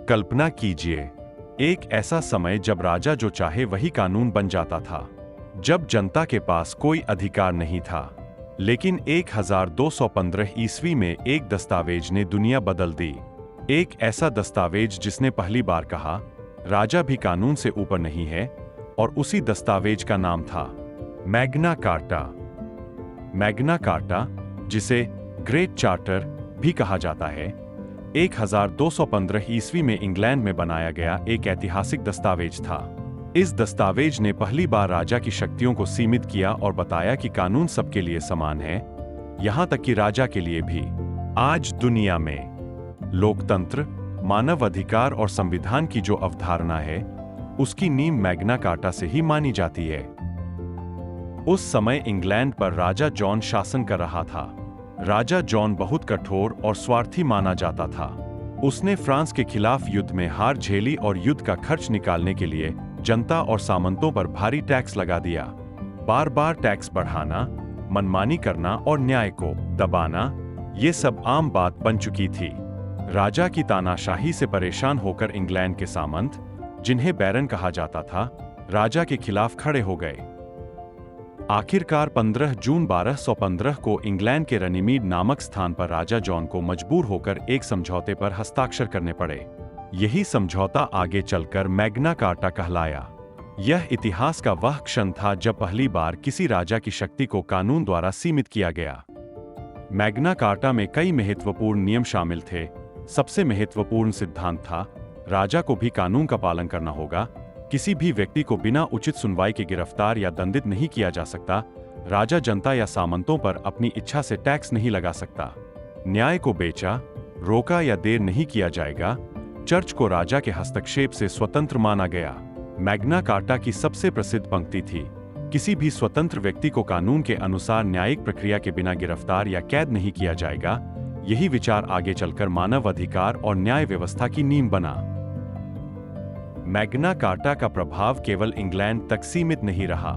कल्पना कीजिए, एक ऐसा समय जब राजा जो चाहे वही कानून बन जाता था, जब जनता के पास कोई अधिकार नहीं था। लेकिन 1215 ईस्वी में एक दस्तावेज ने दुनिया बदल दी। एक ऐसा दस्तावेज जिसने पहली बार कहा, राजा भी कानून से ऊपर नहीं है, और उसी दस्तावेज का नाम था मैग्ना कार्टा। मैग्ना कार्टा, जिसे ग्रेट चार्टर भी कहा जाता है, 1215 ईस्वी में इंग्लैंड में बनाया गया एक ऐतिहासिक दस्तावेज था। इस दस्तावेज ने पहली बार राजा की शक्तियों को सीमित किया और बताया कि कानून सबके लिए समान है, यहां तक कि राजा के लिए भी। आज दुनिया में लोकतंत्र, मानव अधिकार और संविधान की जो अवधारणा है, उसकी नींव मैग्ना कार्टा से ही मानी जाती है। उस समय इंग्लैंड पर राजा जॉन शासन कर रहा था। राजा जॉन बहुत कठोर और स्वार्थी माना जाता था। उसने फ्रांस के खिलाफ युद्ध में हार झेली और युद्ध का खर्च निकालने के लिए जनता और सामंतों पर भारी टैक्स लगा दिया। बार बार टैक्स बढ़ाना, मनमानी करना और न्याय को दबाना, ये सब आम बात बन चुकी थी। राजा की तानाशाही से परेशान होकर इंग्लैंड के सामंत, जिन्हें बैरन कहा जाता था, राजा के खिलाफ खड़े हो गए। आखिरकार 15 जून 1215 को इंग्लैंड के रनीमीड नामक स्थान पर राजा जॉन को मजबूर होकर एक समझौते पर हस्ताक्षर करने पड़े। यही समझौता आगे चलकर मैग्ना कार्टा कहलाया। यह इतिहास का वह क्षण था जब पहली बार किसी राजा की शक्ति को कानून द्वारा सीमित किया गया। मैग्ना कार्टा में कई महत्वपूर्ण नियम शामिल थे। सबसे महत्वपूर्ण सिद्धांत था, राजा को भी कानून का पालन करना होगा। किसी भी व्यक्ति को बिना उचित सुनवाई के गिरफ्तार या दंडित नहीं किया जा सकता। राजा जनता या सामंतों पर अपनी इच्छा से टैक्स नहीं लगा सकता। न्याय को बेचा, रोका या देर नहीं किया जाएगा। चर्च को राजा के हस्तक्षेप से स्वतंत्र माना गया। मैग्ना कार्टा की सबसे प्रसिद्ध पंक्ति थी, किसी भी स्वतंत्र व्यक्ति को कानून के अनुसार न्यायिक प्रक्रिया के बिना गिरफ्तार या कैद नहीं किया जाएगा। यही विचार आगे चलकर मानव अधिकार और न्याय व्यवस्था की नींव बना। मैग्ना कार्टा का प्रभाव केवल इंग्लैंड तक सीमित नहीं रहा।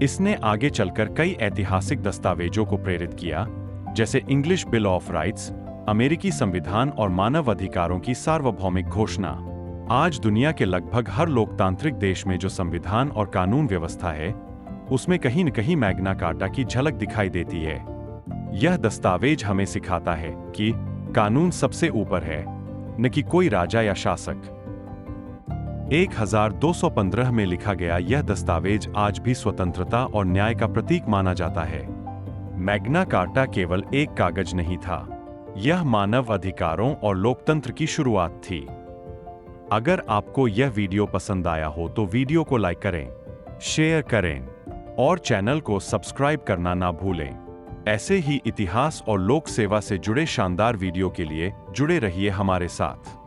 इसने आगे चलकर कई ऐतिहासिक दस्तावेजों को प्रेरित किया, जैसे इंग्लिश बिल ऑफ राइट्स, अमेरिकी संविधान और मानव अधिकारों की सार्वभौमिक घोषणा। आज दुनिया के लगभग हर लोकतांत्रिक देश में जो संविधान और कानून व्यवस्था है, उसमें कहीं न कहीं मैग्ना कार्टा की झलक दिखाई देती है। यह दस्तावेज हमें सिखाता है कि कानून सबसे ऊपर है, न कि कोई राजा या शासक। 1215 में लिखा गया यह दस्तावेज आज भी स्वतंत्रता और न्याय का प्रतीक माना जाता है। मैग्ना कार्टा केवल एक कागज नहीं था, यह मानव अधिकारों और लोकतंत्र की शुरुआत थी। अगर आपको यह वीडियो पसंद आया हो तो वीडियो को लाइक करें, शेयर करें और चैनल को सब्सक्राइब करना ना भूलें। ऐसे ही इतिहास और लोक सेवा से जुड़े शानदार वीडियो के लिए जुड़े रहिए हमारे साथ।